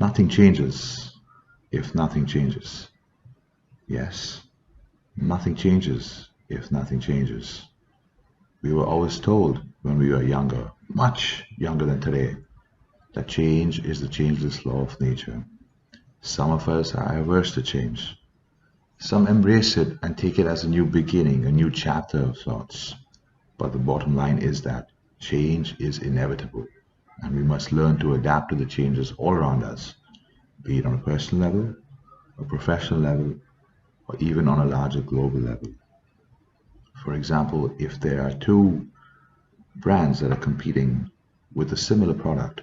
Nothing changes if nothing changes. Yes, nothing changes if nothing changes. We were always told when we were younger, much younger than today, that change is the changeless law of nature. Some of us are averse to change. Some embrace it and take it as a new beginning, a new chapter of sorts. But the bottom line is that change is inevitable, and we must learn to adapt to the changes all around us, be it on a personal level, a professional level, or even on a larger global level. For example, if there are two brands that are competing with a similar product,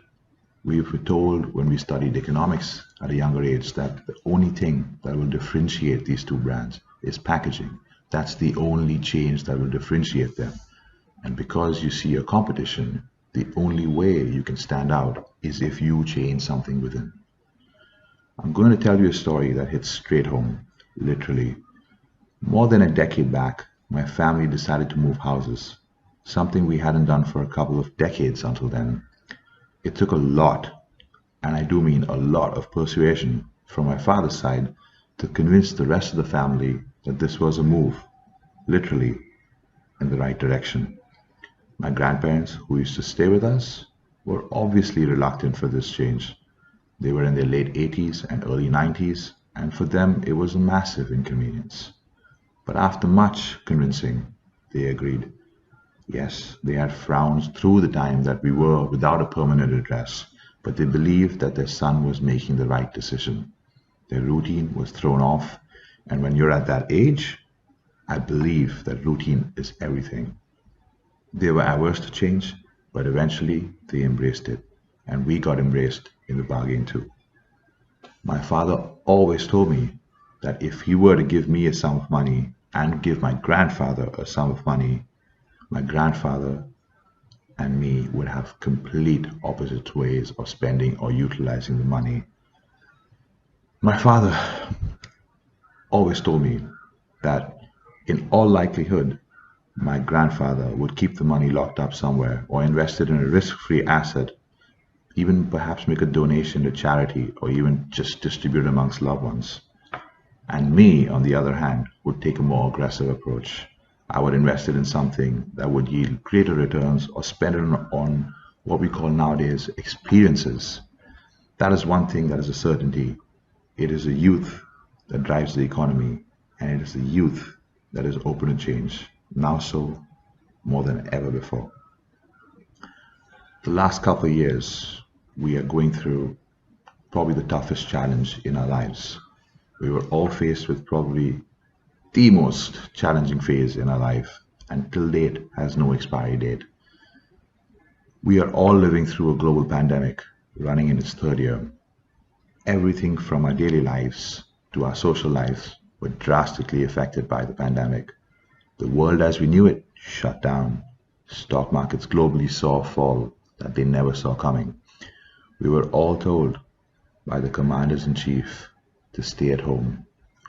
we were told when we studied economics at a younger age that the only thing that will differentiate these two brands is packaging. That's the only change that will differentiate them. And because you see a competition, the only way you can stand out is if you change something within. I'm going to tell you a story that hits straight home, literally. More than a decade back, my family decided to move houses, something we hadn't done for a couple of decades until then. It took a lot, and I do mean a lot of persuasion from my father's side to convince the rest of the family that this was a move, literally, in the right direction. My grandparents, who used to stay with us, were obviously reluctant for this change. They were in their late 80s and early 90s, and for them it was a massive inconvenience. But after much convincing, they agreed. Yes, they had frowned through the time that we were without a permanent address, but they believed that their son was making the right decision. Their routine was thrown off, and when you're at that age, I believe that routine is everything. They were averse to change, but eventually they embraced it, and we got embraced in the bargain too. My father always told me that if he were to give me a sum of money and give my grandfather a sum of money, my grandfather and me would have complete opposite ways of spending or utilizing the money. My father always told me that in all likelihood, my grandfather would keep the money locked up somewhere or invest it in a risk-free asset, even perhaps make a donation to charity or even just distribute amongst loved ones. And me, on the other hand, would take a more aggressive approach. I would invest it in something that would yield greater returns or spend it on what we call nowadays experiences. That is one thing that is a certainty. It is the youth that drives the economy, and it is the youth that is open to change, now so more than ever before. The last couple of years, we are going through probably the toughest challenge in our lives. We were all faced with probably the most challenging phase in our life, and till date has no expiry date. We are all living through a global pandemic running in its third year. Everything from our daily lives to our social lives were drastically affected by the pandemic. The world as we knew it shut down. Stock markets globally saw a fall that they never saw coming. We were all told by the commanders in chief to stay at home,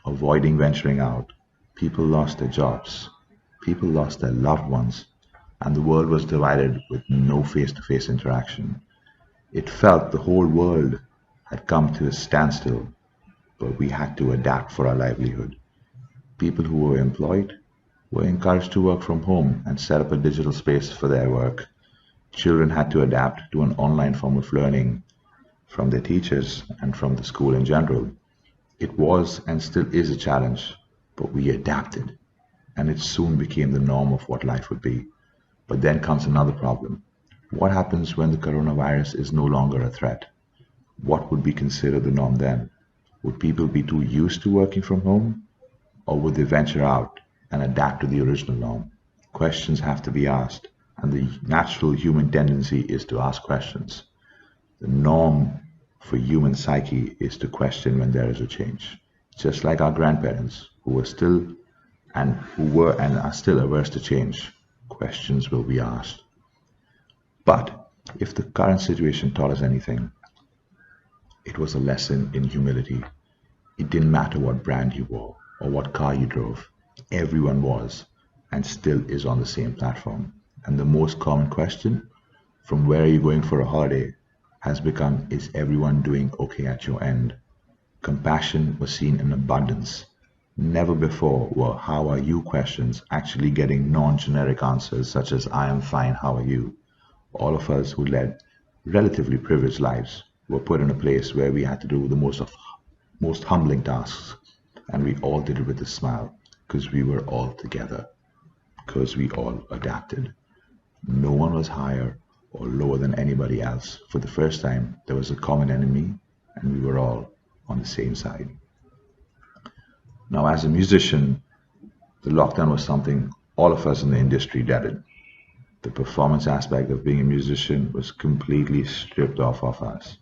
avoiding venturing out. People lost their jobs, people lost their loved ones, and the world was divided with no face-to-face interaction. It felt the whole world had come to a standstill, but we had to adapt for our livelihood. People who were employed were encouraged to work from home and set up a digital space for their work. Children had to adapt to an online form of learning from their teachers and from the school in general. It was and still is a challenge, but we adapted, and it soon became the norm of what life would be. But then comes another problem. What happens when the coronavirus is no longer a threat? What would be considered the norm then? Would people be too used to working from home? Or would they venture out and adapt to the original norm? Questions have to be asked, and the natural human tendency is to ask questions. The norm for human psyche is to question when there is a change. Just like our grandparents, who were and are still averse to change, questions will be asked. But if the current situation taught us anything, it was a lesson in humility. It didn't matter what brand you wore or what car you drove. Everyone was and still is on the same platform. And the most common question, from where are you going for a holiday, has become, is everyone doing okay at your end? Compassion was seen in abundance. Never before were how are you questions actually getting non-generic answers such as I am fine, how are you? All of us who led relatively privileged lives were put in a place where we had to do the most humbling tasks, and we all did it with a smile because we were all together, because we all adapted. No one was higher or lower than anybody else. For the first time, there was a common enemy, and we were all on the same side. Now, as a musician, the lockdown was something all of us in the industry dreaded. The performance aspect of being a musician was completely stripped off of us.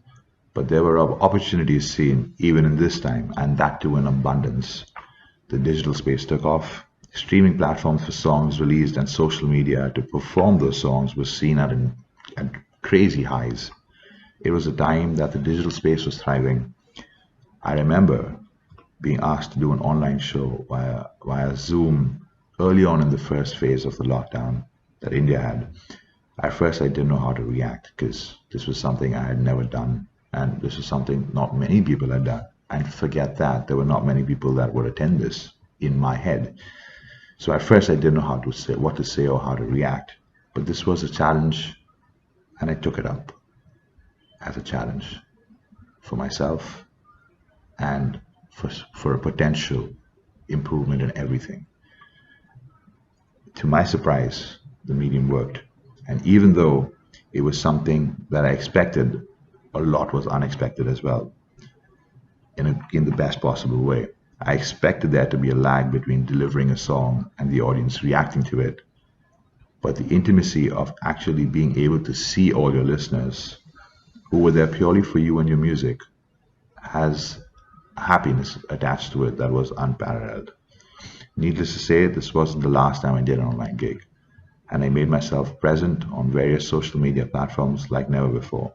But there were opportunities seen even in this time, and that too in abundance. The digital space took off. Streaming platforms for songs released and social media to perform those songs was seen at crazy highs. It was a time that the digital space was thriving. I remember being asked to do an online show via Zoom early on in the first phase of the lockdown that India had. At first, I didn't know how to react because this was something I had never done, and this was something not many people had done. And forget that, there were not many people that would attend this in my head. So at first, I didn't know what to say or how to react. But this was a challenge, and I took it up as a challenge for myself and for a potential improvement in everything. To my surprise, the medium worked. And even though it was something that I expected, a lot was unexpected as well, in the best possible way. I expected there to be a lag between delivering a song and the audience reacting to it. But the intimacy of actually being able to see all your listeners who were there purely for you and your music has a happiness attached to it that was unparalleled. Needless to say, this wasn't the last time I did an online gig, and I made myself present on various social media platforms like never before.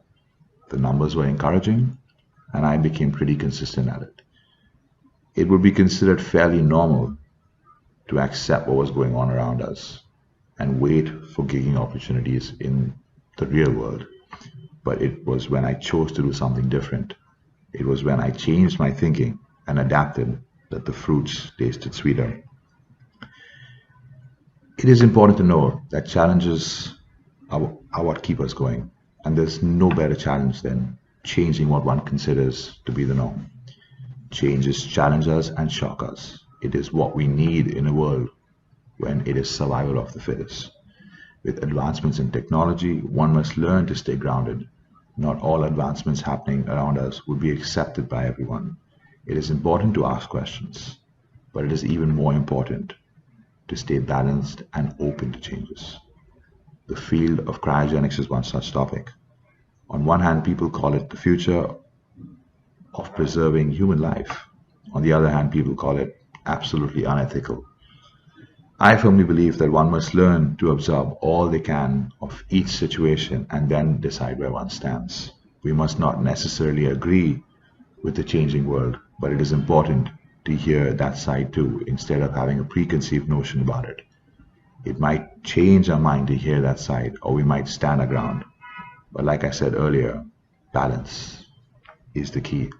The numbers were encouraging, and I became pretty consistent at it. It would be considered fairly normal to accept what was going on around us and wait for gigging opportunities in the real world. But it was when I chose to do something different. It was when I changed my thinking and adapted that the fruits tasted sweeter. It is important to know that challenges are what keep us going, and there's no better challenge than changing what one considers to be the norm. Changes challenge us and shock us. It is what we need in a world when it is survival of the fittest. With advancements in technology, one must learn to stay grounded. Not all advancements happening around us would be accepted by everyone. It is important to ask questions, but it is even more important to stay balanced and open to changes. The field of cryogenics is one such topic. On one hand, people call it the future of preserving human life. On the other hand, people call it absolutely unethical. I firmly believe that one must learn to absorb all they can of each situation and then decide where one stands. We must not necessarily agree with the changing world, but it is important to hear that side too, instead of having a preconceived notion about it. It might change our mind to hear that side, or we might stand our ground. But like I said earlier, balance is the key.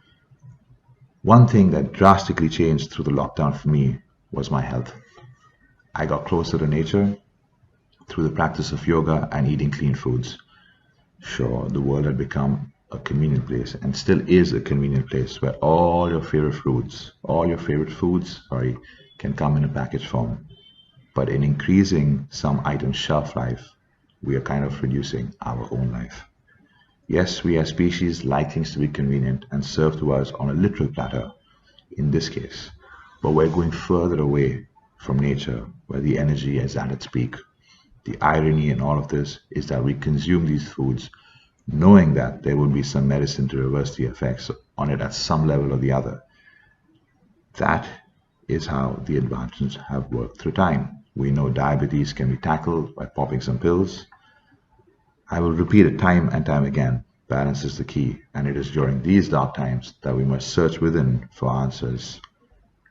One thing that drastically changed through the lockdown for me was my health. I got closer to nature through the practice of yoga and eating clean foods. Sure, the world had become a convenient place and still is a convenient place where all your favorite foods, can come in a package form. But in increasing some items' shelf life, we are kind of reducing our own life. Yes, we as species like things to be convenient and served to us on a literal platter, in this case, but we're going further away from nature where the energy is at its peak. The irony in all of this is that we consume these foods knowing that there will be some medicine to reverse the effects on it at some level or the other. That is how the advancements have worked through time. We know diabetes can be tackled by popping some pills. I will repeat it time and time again. Balance is the key, and it is during these dark times that we must search within for answers,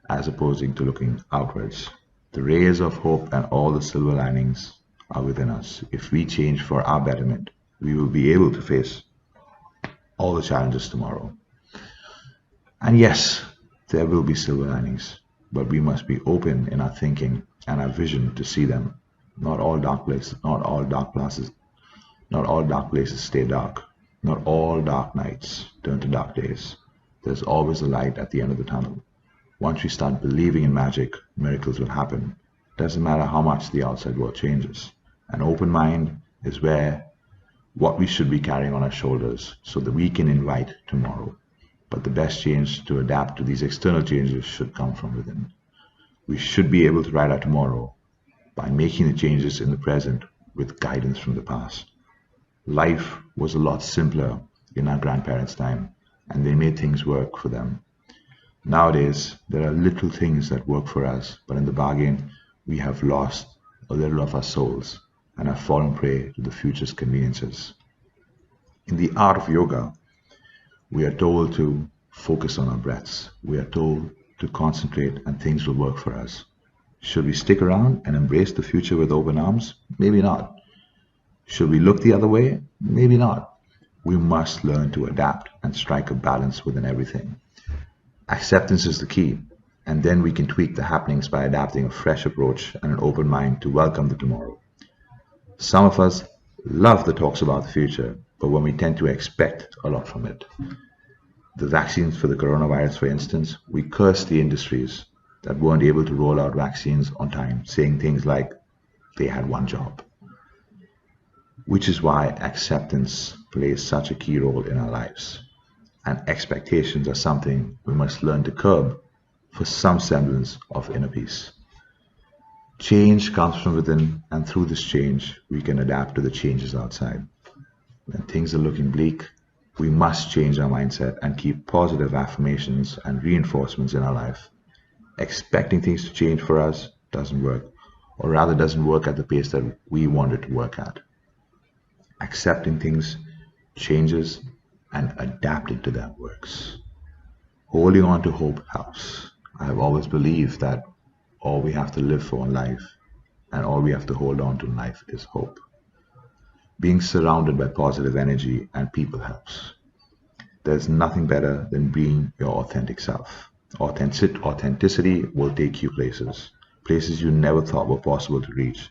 as opposing to looking outwards. The rays of hope and all the silver linings are within us. If we change for our betterment, we will be able to face all the challenges tomorrow. And yes, there will be silver linings, but we must be open in our thinking and our vision to see them. Not all dark places stay dark. Not all dark nights turn to dark days. There's always a light at the end of the tunnel. Once we start believing in magic, miracles will happen. Doesn't matter how much the outside world changes. An open mind is where what we should be carrying on our shoulders so that we can invite tomorrow. But the best change to adapt to these external changes should come from within. We should be able to write our tomorrow by making the changes in the present with guidance from the past. Life was a lot simpler in our grandparents' time, and they made things work for them. Nowadays, there are little things that work for us, but in the bargain, we have lost a little of our souls and have fallen prey to the future's conveniences. In the art of yoga, we are told to focus on our breaths. We are told to concentrate and things will work for us. Should we stick around and embrace the future with open arms? Maybe not. Should we look the other way? Maybe not. We must learn to adapt and strike a balance within everything. Acceptance is the key, and then we can tweak the happenings by adapting a fresh approach and an open mind to welcome the tomorrow. Some of us love the talks about the future, but when we tend to expect a lot from it. The vaccines for the coronavirus, for instance, we curse the industries that weren't able to roll out vaccines on time, saying things like they had one job. Which is why acceptance plays such a key role in our lives. And expectations are something we must learn to curb for some semblance of inner peace. Change comes from within, and through this change, we can adapt to the changes outside. When things are looking bleak, we must change our mindset and keep positive affirmations and reinforcements in our life. Expecting things to change for us doesn't work, or rather doesn't work at the pace that we want it to work at. Accepting things changes and adapting to them works. Holding on to hope helps. I have always believed that all we have to live for in life and all we have to hold on to in life is hope. Being surrounded by positive energy and people helps. There's nothing better than being your authentic self. Authenticity will take you places you never thought were possible to reach.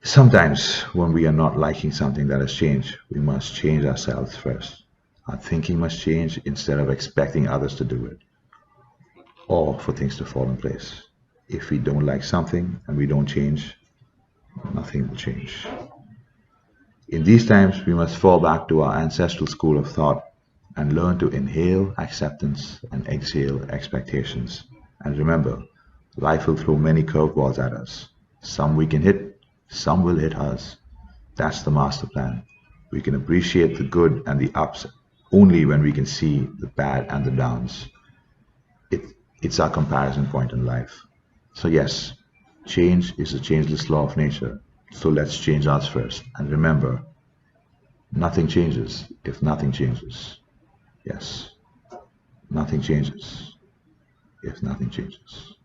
Sometimes, when we are not liking something that has changed, we must change ourselves first. Our thinking must change instead of expecting others to do it, or for things to fall in place. If we don't like something and we don't change, nothing will change. In these times, we must fall back to our ancestral school of thought and learn to inhale acceptance and exhale expectations. And remember, life will throw many curveballs at us. Some we can hit, some will hit us. That's the master plan. We can appreciate the good and the ups only when we can see the bad and the downs. It's our comparison point in life. So yes, change is a changeless law of nature. So let's change ours first. And remember, nothing changes if nothing changes. Yes, nothing changes if nothing changes.